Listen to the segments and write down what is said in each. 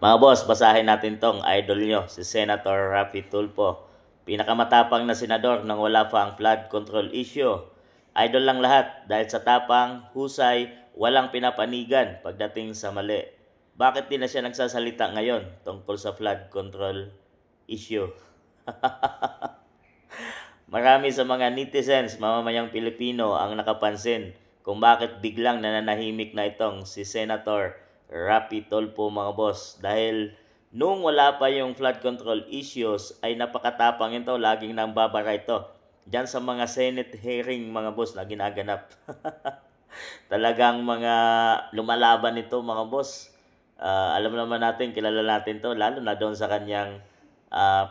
Mga boss, basahin natin tong idol nyo, si Senator Raffy Tulfo. Pinakamatapang na senador nang wala pa ang flood control issue. Idol lang lahat dahil sa tapang, husay, walang pinapanigan pagdating sa mali. Bakit di na siya nagsasalita ngayon tungkol sa flood control issue? Marami sa mga netizens, mamamayang Pilipino ang nakapansin kung bakit biglang nananahimik na itong si Senator Raffy Tulfo mga boss. Dahil nung wala pa yung flood control issues ay napakatapang ito, laging nang babara ito. Diyan sa mga Senate hearing mga boss na ginaganap. Talagang mga lumalaban ito mga boss. Alam naman natin, kilala natin to, lalo na doon sa kanyang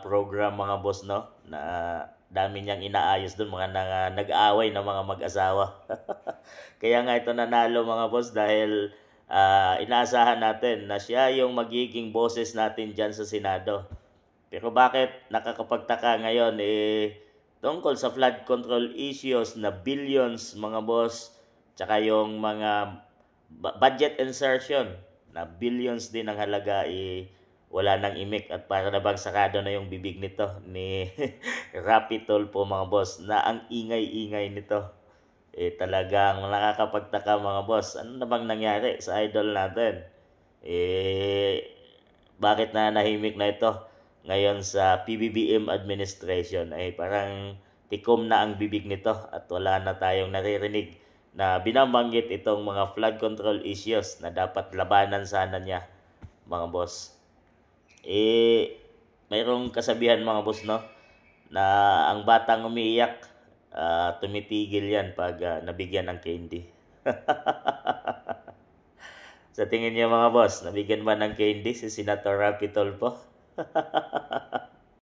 program mga boss, no? Na dami niyang inaayos doon, mga nag-aaway na mga mag-asawa. Kaya nga ito nanalo mga boss dahil inaasahan natin na siya yung magiging boses natin dyan sa Senado. Pero bakit nakakapagtaka ngayon tungkol sa flood control issues na billions mga boss, tsaka yung mga budget insertion na billions din ang halaga wala nang imik at para na bang sakado na yung bibig nito ni Raffy Tulfo mga boss na ang ingay-ingay nito. Talagang nakakapagtaka mga boss. Ano na bang nangyari sa idol natin? Bakit na nahimik na ito ngayon sa PBBM administration? Parang tikom na ang bibig nito at wala na tayong naririnig na binabanggit itong mga flood control issues na dapat labanan sana niya mga boss. Mayroong kasabihan mga boss, no, na ang batang umiiyak, tumitigil yan pag nabigyan ng candy. Sa tingin niyo mga boss, nabigyan ba ng candy si Senator Raffy Tulfo?